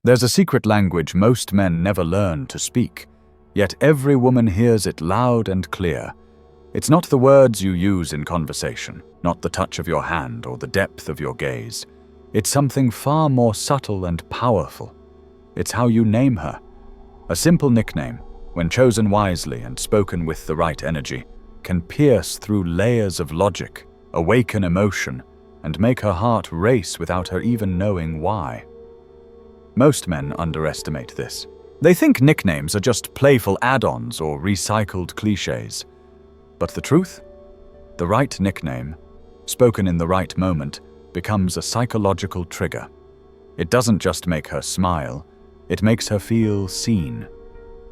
There's a secret language most men never learn to speak, yet every woman hears it loud and clear. It's not the words you use in conversation, not the touch of your hand or the depth of your gaze. It's something far more subtle and powerful. It's how you name her. A simple nickname, when chosen wisely and spoken with the right energy, can pierce through layers of logic, awaken emotion, and make her heart race without her even knowing why. Most men underestimate this. They think nicknames are just playful add-ons or recycled clichés. But the truth? The right nickname, spoken in the right moment, becomes a psychological trigger. It doesn't just make her smile, it makes her feel seen.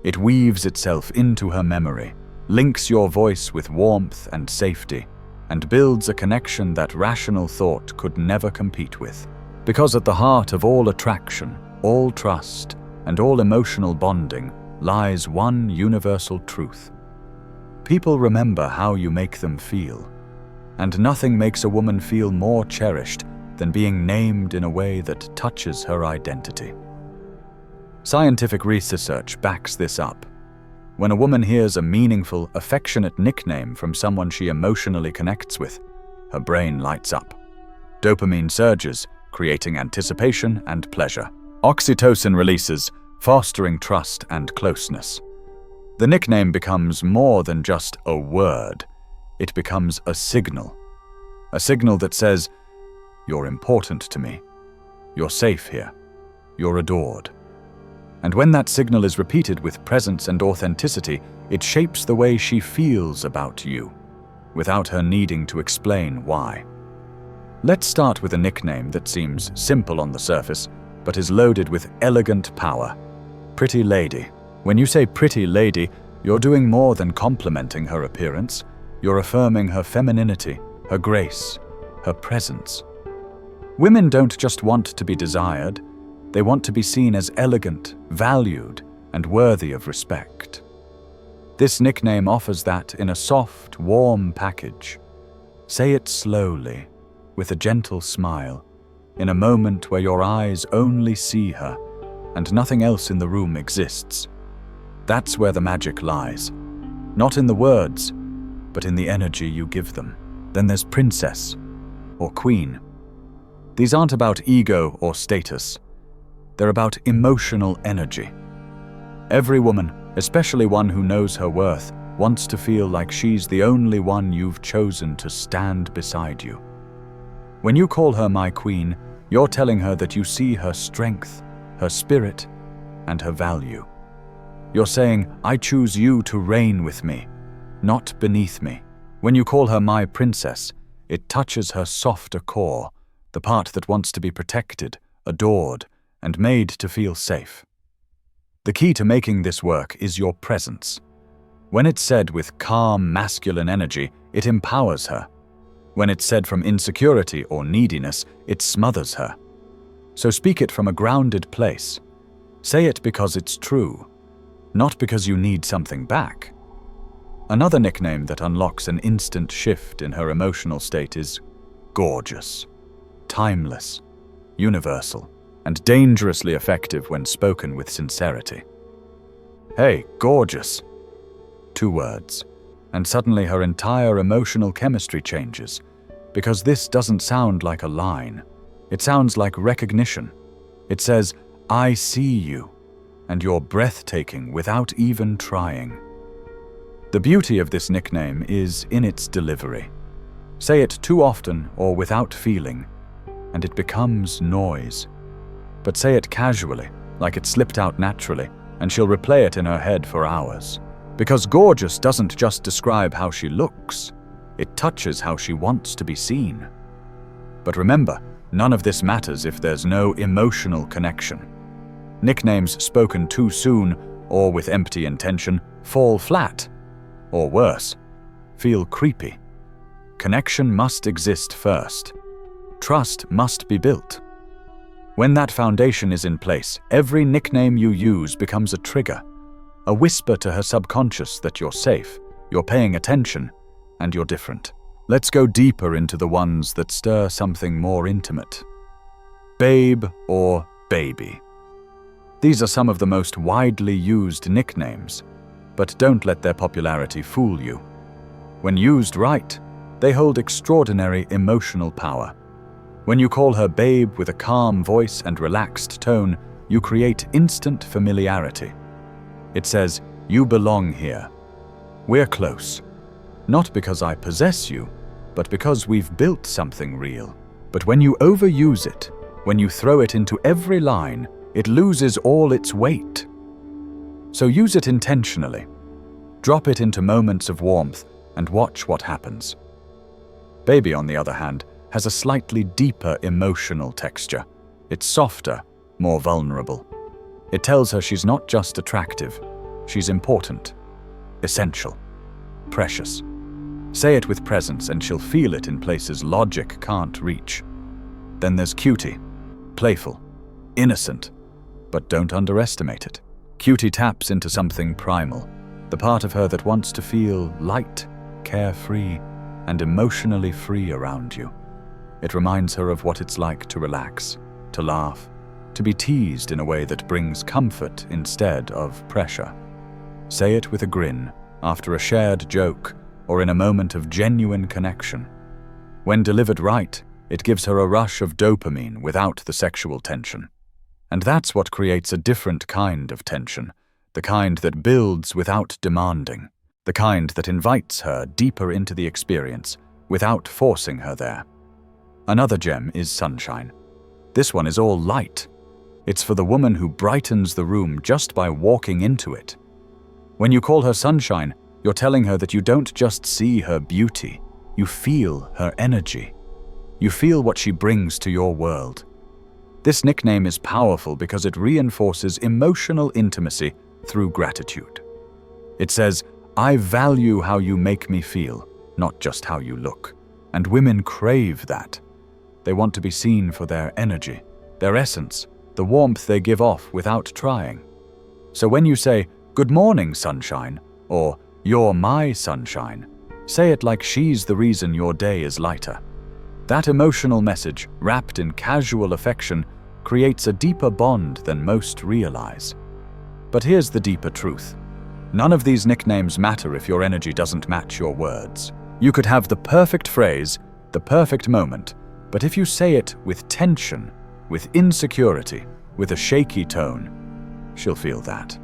It weaves itself into her memory, links your voice with warmth and safety, and builds a connection that rational thought could never compete with. Because at the heart of all attraction, all trust, and all emotional bonding lies one universal truth. People remember how you make them feel, and nothing makes a woman feel more cherished than being named in a way that touches her identity. Scientific research backs this up. When a woman hears a meaningful, affectionate nickname from someone she emotionally connects with, her brain lights up. Dopamine surges, creating anticipation and pleasure. Oxytocin releases, fostering trust and closeness. The nickname becomes more than just a word. It becomes a signal. A signal that says, "You're important to me. You're safe here. You're adored." And when that signal is repeated with presence and authenticity, it shapes the way she feels about you, without her needing to explain why. Let's start with a nickname that seems simple on the surface, but is loaded with elegant power. Pretty Lady. When you say pretty lady, you're doing more than complimenting her appearance. You're affirming her femininity, her grace, her presence. Women don't just want to be desired, they want to be seen as elegant, valued, and worthy of respect. This nickname offers that in a soft, warm package. Say it slowly, with a gentle smile, in a moment where your eyes only see her, and nothing else in the room exists. That's where the magic lies. Not in the words, but in the energy you give them. Then there's princess, or queen. These aren't about ego or status. They're about emotional energy. Every woman, especially one who knows her worth, wants to feel like she's the only one you've chosen to stand beside you. When you call her my queen, you're telling her that you see her strength, her spirit, and her value. You're saying, "I choose you to reign with me, not beneath me." When you call her my princess, it touches her softer core, the part that wants to be protected, adored, and made to feel safe. The key to making this work is your presence. When it's said with calm, masculine energy, it empowers her. When it's said from insecurity or neediness, it smothers her. So speak it from a grounded place. Say it because it's true, not because you need something back. Another nickname that unlocks an instant shift in her emotional state is gorgeous, timeless, universal, and dangerously effective when spoken with sincerity. "Hey, gorgeous." 2 words, and suddenly her entire emotional chemistry changes, because this doesn't sound like a line. It sounds like recognition. It says, "I see you, and you're breathtaking without even trying." The beauty of this nickname is in its delivery. Say it too often or without feeling, and it becomes noise. But say it casually, like it slipped out naturally, and she'll replay it in her head for hours. Because gorgeous doesn't just describe how she looks, it touches how she wants to be seen. But remember, none of this matters if there's no emotional connection. Nicknames spoken too soon, or with empty intention, fall flat. Or worse, feel creepy. Connection must exist first. Trust must be built. When that foundation is in place, every nickname you use becomes a trigger, a whisper to her subconscious that you're safe, you're paying attention, and you're different. Let's go deeper into the ones that stir something more intimate. Babe or baby. These are some of the most widely used nicknames, but don't let their popularity fool you. When used right, they hold extraordinary emotional power. When you call her babe with a calm voice and relaxed tone, you create instant familiarity. It says, "You belong here. We're close. Not because I possess you, but because we've built something real." But when you overuse it, when you throw it into every line, it loses all its weight. So use it intentionally. Drop it into moments of warmth and watch what happens. Baby, on the other hand, has a slightly deeper emotional texture. It's softer, more vulnerable. It tells her she's not just attractive, she's important, essential, precious. Say it with presence and she'll feel it in places logic can't reach. Then there's Cutie, playful, innocent, but don't underestimate it. Cutie taps into something primal, the part of her that wants to feel light, carefree, and emotionally free around you. It reminds her of what it's like to relax, to laugh, to be teased in a way that brings comfort instead of pressure. Say it with a grin, after a shared joke, or in a moment of genuine connection. When delivered right, it gives her a rush of dopamine without the sexual tension. And that's what creates a different kind of tension, the kind that builds without demanding, the kind that invites her deeper into the experience without forcing her there. Another gem is Sunshine. This one is all light. It's for the woman who brightens the room just by walking into it. When you call her Sunshine, you're telling her that you don't just see her beauty, you feel her energy. You feel what she brings to your world. This nickname is powerful because it reinforces emotional intimacy through gratitude. It says, "I value how you make me feel, not just how you look." And women crave that. They want to be seen for their energy, their essence, the warmth they give off without trying. So when you say, "Good morning, sunshine," or "You're my sunshine," say it like she's the reason your day is lighter. That emotional message, wrapped in casual affection, creates a deeper bond than most realize. But here's the deeper truth. None of these nicknames matter if your energy doesn't match your words. You could have the perfect phrase, the perfect moment, but if you say it with tension, with insecurity, with a shaky tone, she'll feel that.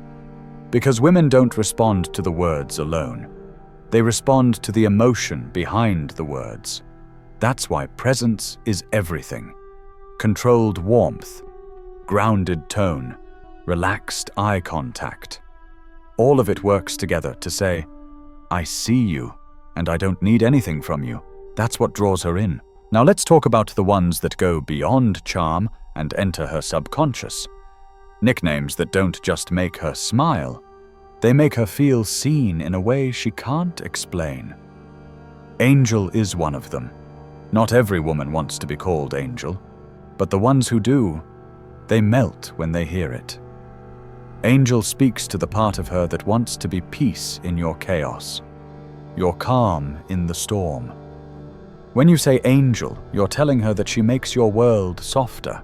Because women don't respond to the words alone. They respond to the emotion behind the words. That's why presence is everything. Controlled warmth, grounded tone, relaxed eye contact. All of it works together to say, "I see you, and I don't need anything from you." That's what draws her in. Now let's talk about the ones that go beyond charm and enter her subconscious. Nicknames that don't just make her smile, they make her feel seen in a way she can't explain. Angel is one of them. Not every woman wants to be called Angel, but the ones who do, they melt when they hear it. Angel speaks to the part of her that wants to be peace in your chaos, your calm in the storm. When you say Angel, you're telling her that she makes your world softer,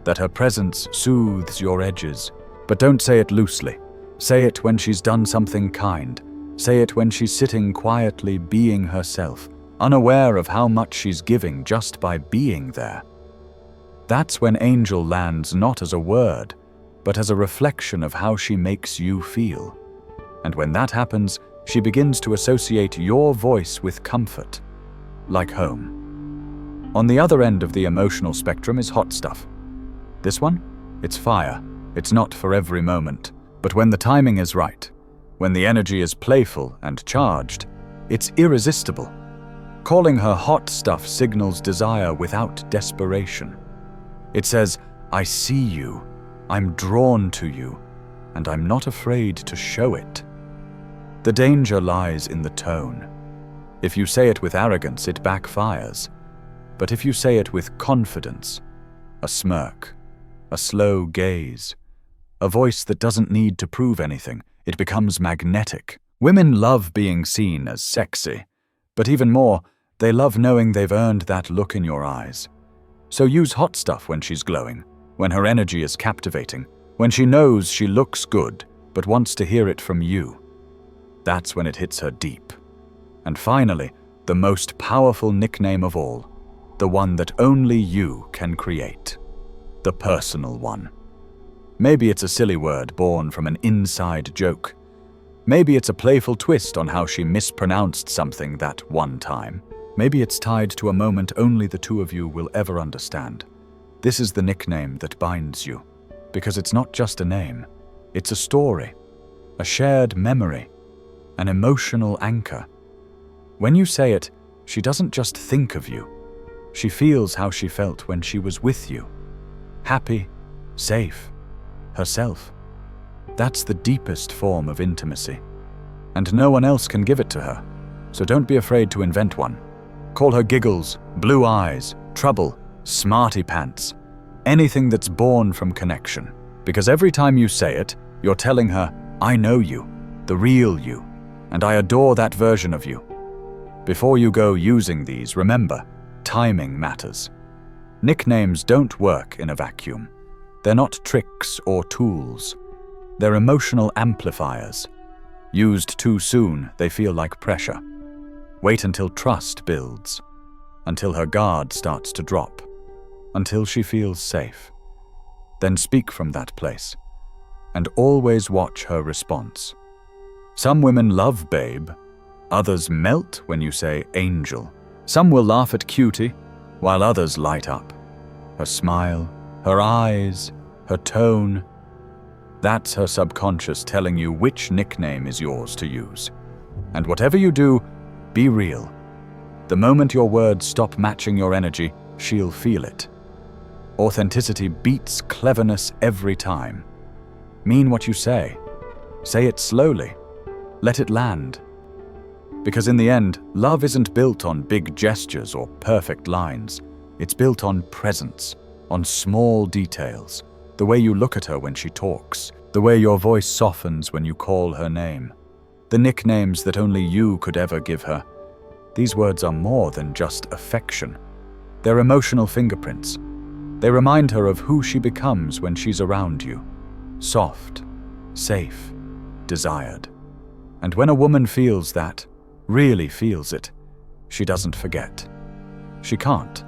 that her presence soothes your edges. But don't say it loosely. Say it when she's done something kind. Say it when she's sitting quietly being herself, unaware of how much she's giving just by being there. That's when Angel lands not as a word, but as a reflection of how she makes you feel. And when that happens, she begins to associate your voice with comfort, like home. On the other end of the emotional spectrum is hot stuff. This one? It's fire. It's not for every moment. But when the timing is right, when the energy is playful and charged, it's irresistible. Calling her hot stuff signals desire without desperation. It says, "I see you, I'm drawn to you, and I'm not afraid to show it." The danger lies in the tone. If you say it with arrogance, it backfires. But if you say it with confidence, a smirk, a slow gaze, a voice that doesn't need to prove anything, it becomes magnetic. Women love being seen as sexy, but even more, they love knowing they've earned that look in your eyes. So use hot stuff when she's glowing, when her energy is captivating, When she knows she looks good, but wants to hear it from you. That's when it hits her deep. And finally, the most powerful nickname of all, the one that only you can create. The personal one. Maybe it's a silly word born from an inside joke. Maybe it's a playful twist on how she mispronounced something that one time. Maybe it's tied to a moment only the two of you will ever understand. This is the nickname that binds you, because it's not just a name. It's a story, a shared memory, an emotional anchor. When you say it, she doesn't just think of you. She feels how she felt when she was with you. Happy, safe, herself. That's the deepest form of intimacy. And no one else can give it to her. So don't be afraid to invent one. Call her giggles, blue eyes, trouble, smarty pants. Anything that's born from connection. Because every time you say it, you're telling her, I know you, the real you, and I adore that version of you. Before you go using these, remember, timing matters. Nicknames don't work in a vacuum. They're not tricks or tools. They're emotional amplifiers. Used too soon, they feel like pressure. Wait until trust builds, until her guard starts to drop, until she feels safe. Then speak from that place, and always watch her response. Some women love babe, others melt when you say angel. Some will laugh at cutie, while others light up. Her smile, her eyes, her tone. That's her subconscious telling you which nickname is yours to use. And whatever you do, be real. The moment your words stop matching your energy, she'll feel it. Authenticity beats cleverness every time. Mean what you say. Say it slowly. Let it land. Because in the end, love isn't built on big gestures or perfect lines. It's built on presence, on small details. The way you look at her when she talks, the way your voice softens when you call her name. The nicknames that only you could ever give her. These words are more than just affection. They're emotional fingerprints. They remind her of who she becomes when she's around you. Soft, safe, desired. And when a woman feels that, really feels it, she doesn't forget. She can't.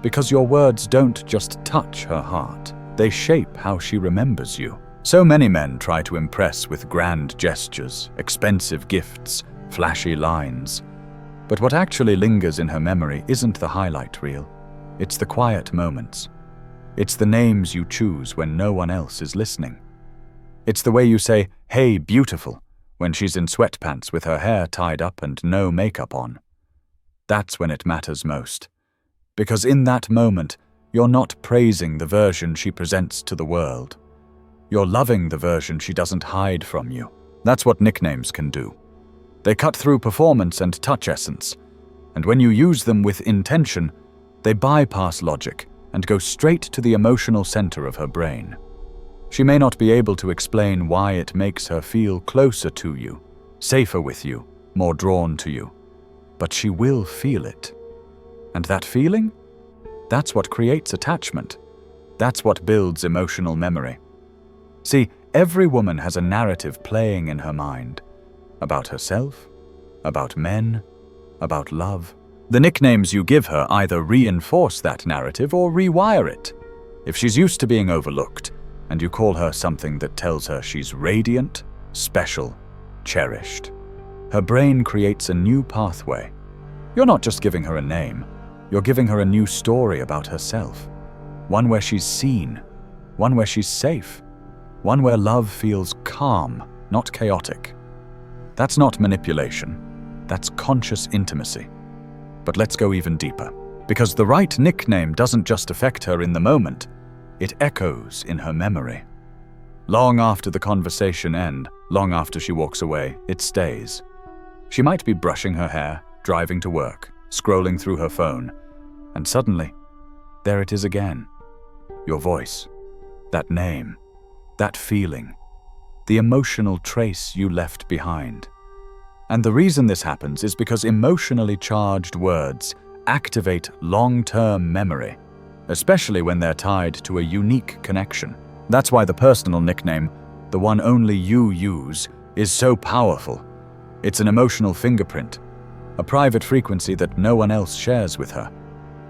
Because your words don't just touch her heart. They shape how she remembers you. So many men try to impress with grand gestures, expensive gifts, flashy lines. But what actually lingers in her memory isn't the highlight reel. It's the quiet moments. It's the names you choose when no one else is listening. It's the way you say, "Hey, beautiful," when she's in sweatpants with her hair tied up and no makeup on. That's when it matters most. Because in that moment, you're not praising the version she presents to the world. You're loving the version she doesn't hide from you. That's what nicknames can do. They cut through performance and touch essence. And when you use them with intention, they bypass logic and go straight to the emotional center of her brain. She may not be able to explain why it makes her feel closer to you, safer with you, more drawn to you. But she will feel it. And that feeling? That's what creates attachment. That's what builds emotional memory. See, every woman has a narrative playing in her mind. About herself, about men, about love. The nicknames you give her either reinforce that narrative or rewire it. If she's used to being overlooked, and you call her something that tells her she's radiant, special, cherished, her brain creates a new pathway. You're not just giving her a name, you're giving her a new story about herself. One where she's seen, one where she's safe, one where love feels calm, not chaotic. That's not manipulation, that's conscious intimacy. But let's go even deeper, because the right nickname doesn't just affect her in the moment, it echoes in her memory. Long after the conversation ends, long after she walks away, it stays. She might be brushing her hair, driving to work, scrolling through her phone, and suddenly, there it is again. Your voice, that name, that feeling, the emotional trace you left behind. And the reason this happens is because emotionally charged words activate long-term memory, especially when they're tied to a unique connection. That's why the personal nickname, the one only you use, is so powerful. It's an emotional fingerprint, a private frequency that no one else shares with her.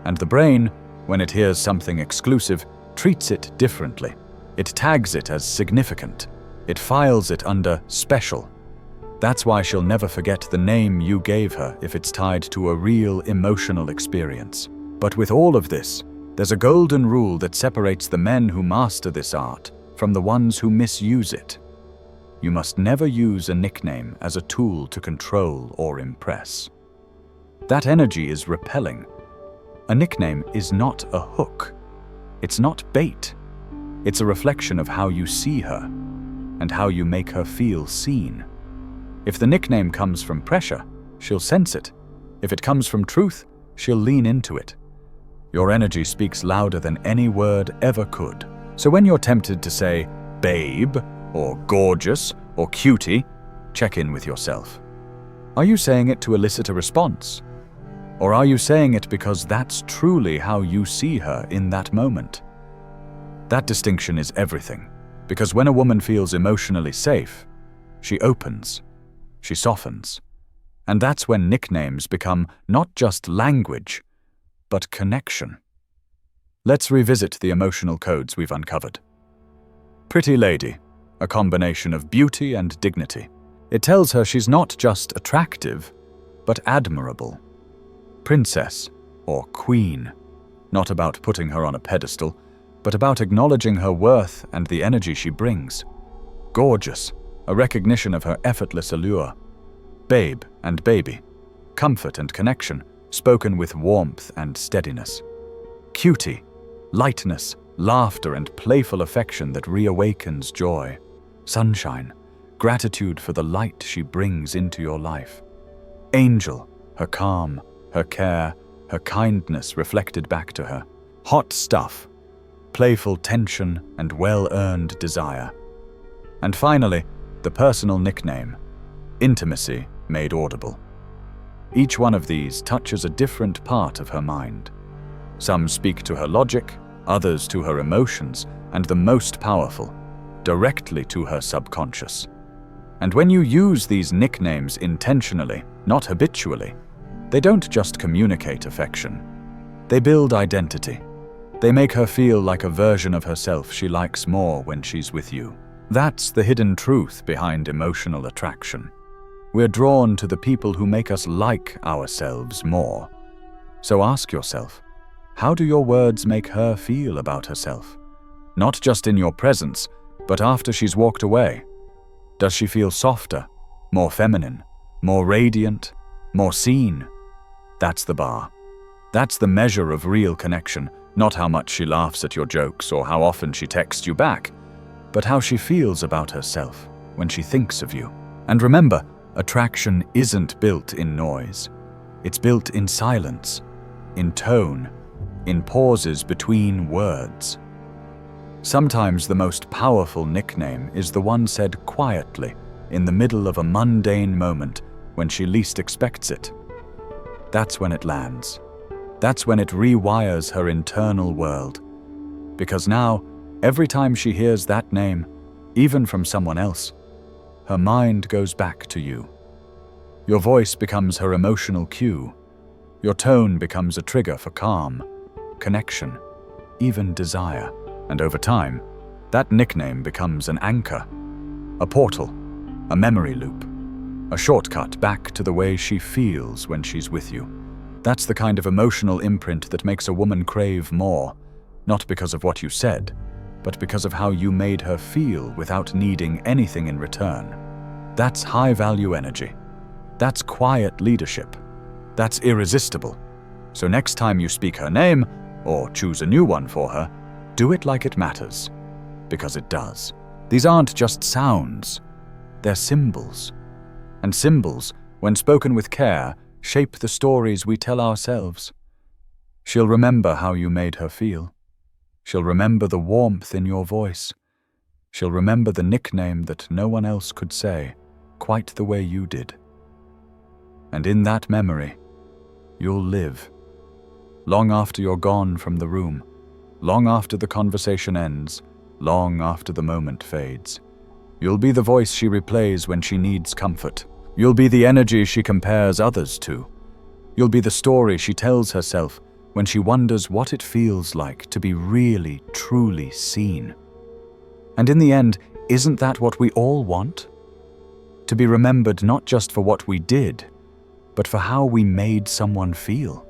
And the brain, when it hears something exclusive, treats it differently. It tags it as significant. It files it under special. That's why she'll never forget the name you gave her if it's tied to a real emotional experience. But with all of this, there's a golden rule that separates the men who master this art from the ones who misuse it. You must never use a nickname as a tool to control or impress. That energy is repelling. A nickname is not a hook. It's not bait. It's a reflection of how you see her and how you make her feel seen. If the nickname comes from pressure, she'll sense it. If it comes from truth, she'll lean into it. Your energy speaks louder than any word ever could. So when you're tempted to say, babe, or gorgeous, or cutie, check in with yourself. Are you saying it to elicit a response? Or are you saying it because that's truly how you see her in that moment? That distinction is everything, because when a woman feels emotionally safe, she opens, she softens. And that's when nicknames become not just language, but connection. Let's revisit the emotional codes we've uncovered. Pretty lady, a combination of beauty and dignity. It tells her she's not just attractive, but admirable. Princess, or queen, not about putting her on a pedestal, but about acknowledging her worth and the energy she brings. Gorgeous, a recognition of her effortless allure. Babe and baby, comfort and connection, spoken with warmth and steadiness. Cutie, lightness, laughter and playful affection that reawakens joy. Sunshine, gratitude for the light she brings into your life. Angel, her calm, her care, her kindness reflected back to her. Hot stuff, playful tension and well-earned desire. And finally, the personal nickname, intimacy made audible. Each one of these touches a different part of her mind. Some speak to her logic, others to her emotions, and the most powerful, directly to her subconscious. And when you use these nicknames intentionally, not habitually, they don't just communicate affection. They build identity. They make her feel like a version of herself she likes more when she's with you. That's the hidden truth behind emotional attraction. We're drawn to the people who make us like ourselves more. So ask yourself, how do your words make her feel about herself? Not just in your presence, but after she's walked away. Does she feel softer, more feminine, more radiant, more seen? That's the bar. That's the measure of real connection, not how much she laughs at your jokes or how often she texts you back, but how she feels about herself when she thinks of you. And remember, attraction isn't built in noise. It's built in silence, in tone, in pauses between words. Sometimes the most powerful nickname is the one said quietly in the middle of a mundane moment when she least expects it. That's when it lands. That's when it rewires her internal world. Because now, every time she hears that name, even from someone else, her mind goes back to you. Your voice becomes her emotional cue. Your tone becomes a trigger for calm, connection, even desire. And over time, that nickname becomes an anchor, a portal, a memory loop, a shortcut back to the way she feels when she's with you. That's the kind of emotional imprint that makes a woman crave more, not because of what you said, but because of how you made her feel without needing anything in return. That's high-value energy. That's quiet leadership. That's irresistible. So next time you speak her name, or choose a new one for her, do it like it matters, because it does. These aren't just sounds, they're symbols. And symbols, when spoken with care, shape the stories we tell ourselves. She'll remember how you made her feel. She'll remember the warmth in your voice. She'll remember the nickname that no one else could say, quite the way you did. And in that memory, you'll live. Long after you're gone from the room, long after the conversation ends, long after the moment fades. You'll be the voice she replays when she needs comfort. You'll be the energy she compares others to. You'll be the story she tells herself when she wonders what it feels like to be really, truly seen. And in the end, isn't that what we all want? To be remembered not just for what we did, but for how we made someone feel.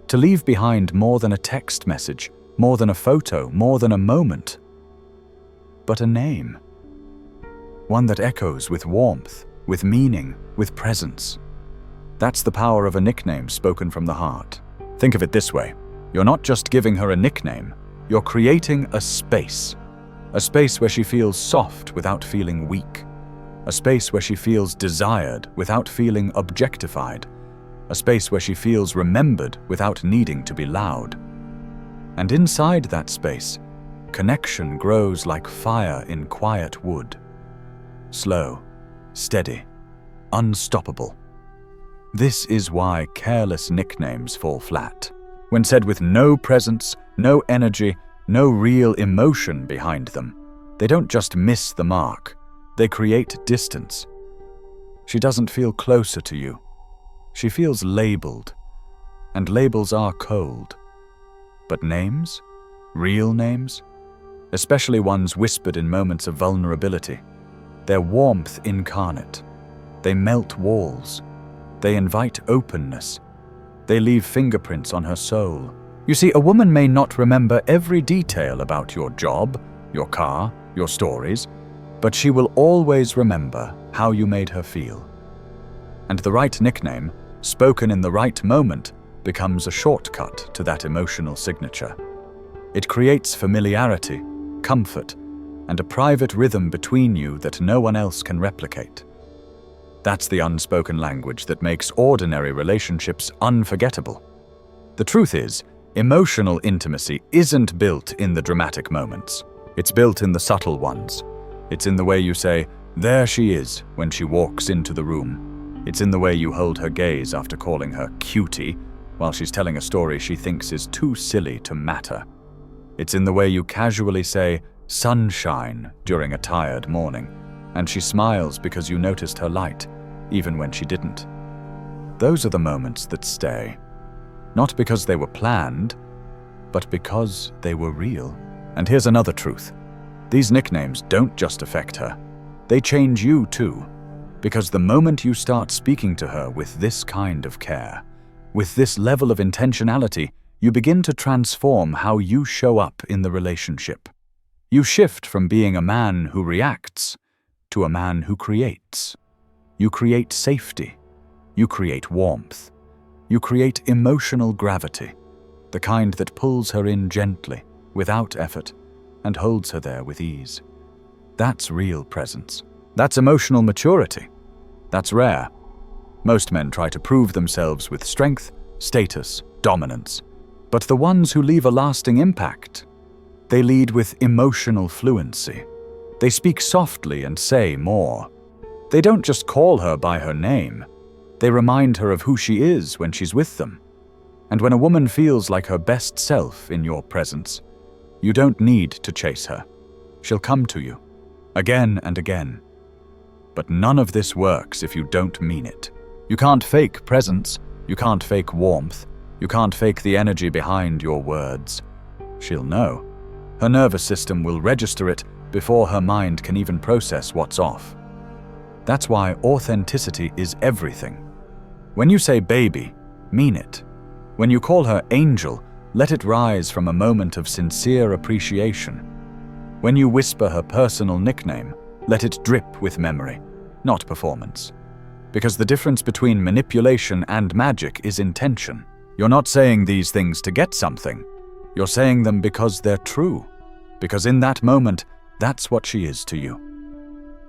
To leave behind more than a text message, more than a photo, more than a moment, but a name. One that echoes with warmth, with meaning, with presence. That's the power of a nickname spoken from the heart. Think of it this way. You're not just giving her a nickname, you're creating a space. A space where she feels soft without feeling weak. A space where she feels desired without feeling objectified. A space where she feels remembered without needing to be loud. And inside that space, connection grows like fire in quiet wood. Slow, steady, unstoppable. This is why careless nicknames fall flat. When said with no presence, no energy, no real emotion behind them, they don't just miss the mark, they create distance. She doesn't feel closer to you. She feels labeled, and labels are cold. But names, real names, especially ones whispered in moments of vulnerability, they're warmth incarnate. They melt walls. They invite openness. They leave fingerprints on her soul. You see, a woman may not remember every detail about your job, your car, your stories, but she will always remember how you made her feel. And the right nickname, spoken in the right moment, becomes a shortcut to that emotional signature. It creates familiarity, comfort, and a private rhythm between you that no one else can replicate. That's the unspoken language that makes ordinary relationships unforgettable. The truth is, emotional intimacy isn't built in the dramatic moments. It's built in the subtle ones. It's in the way you say, "There she is," when she walks into the room. It's in the way you hold her gaze after calling her cutie while she's telling a story she thinks is too silly to matter. It's in the way you casually say, "Sunshine," during a tired morning, and she smiles because you noticed her light, even when she didn't. Those are the moments that stay. Not because they were planned, but because they were real. And here's another truth. These nicknames don't just affect her. They change you too. Because the moment you start speaking to her with this kind of care, with this level of intentionality, you begin to transform how you show up in the relationship. You shift from being a man who reacts to a man who creates. You create safety. You create warmth. You create emotional gravity, the kind that pulls her in gently, without effort, and holds her there with ease. That's real presence. That's emotional maturity. That's rare. Most men try to prove themselves with strength, status, dominance. But the ones who leave a lasting impact, they lead with emotional fluency. They speak softly and say more. They don't just call her by her name. They remind her of who she is when she's with them. And when a woman feels like her best self in your presence, you don't need to chase her. She'll come to you, again and again. But none of this works if you don't mean it. You can't fake presence. You can't fake warmth. You can't fake the energy behind your words. She'll know. Her nervous system will register it before her mind can even process what's off. That's why authenticity is everything. When you say baby, mean it. When you call her angel, let it rise from a moment of sincere appreciation. When you whisper her personal nickname, let it drip with memory, not performance. Because the difference between manipulation and magic is intention. You're not saying these things to get something. You're saying them because they're true. Because in that moment, that's what she is to you.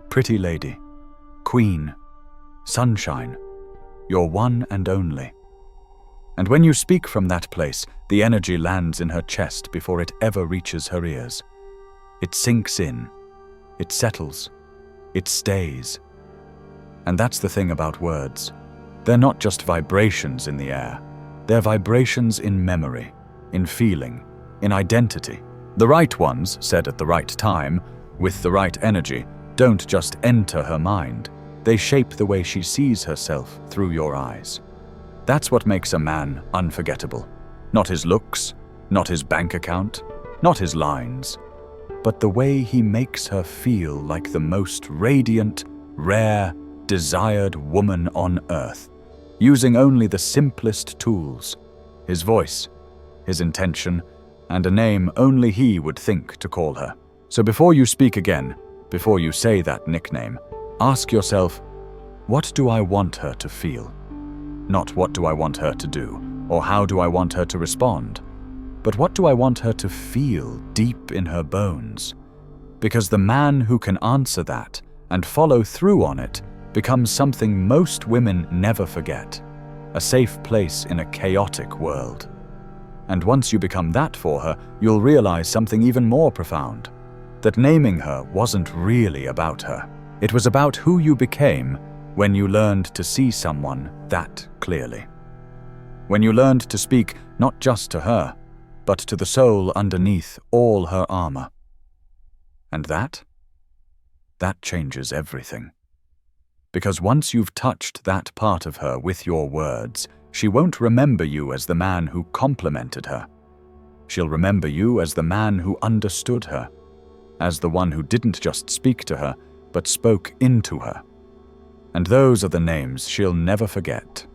Pretty lady, queen, sunshine, your one and only. And when you speak from that place, the energy lands in her chest before it ever reaches her ears. It sinks in, it settles, it stays. And that's the thing about words. They're not just vibrations in the air. They're vibrations in memory, in feeling, in identity. The right ones, said at the right time, with the right energy, don't just enter her mind. They shape the way she sees herself through your eyes. That's what makes a man unforgettable. Not his looks, not his bank account, not his lines, but the way he makes her feel like the most radiant, rare, desired woman on earth, using only the simplest tools, his voice, his intention, and a name only he would think to call her. So before you speak again, before you say that nickname, ask yourself, what do I want her to feel? Not what do I want her to do, or how do I want her to respond, but what do I want her to feel deep in her bones? Because the man who can answer that and follow through on it becomes something most women never forget, a safe place in a chaotic world. And once you become that for her, you'll realize something even more profound, that naming her wasn't really about her. It was about who you became when you learned to see someone that clearly. When you learned to speak not just to her, but to the soul underneath all her armor. And that changes everything. Because once you've touched that part of her with your words, she won't remember you as the man who complimented her. She'll remember you as the man who understood her, as the one who didn't just speak to her, but spoke into her. And those are the names she'll never forget.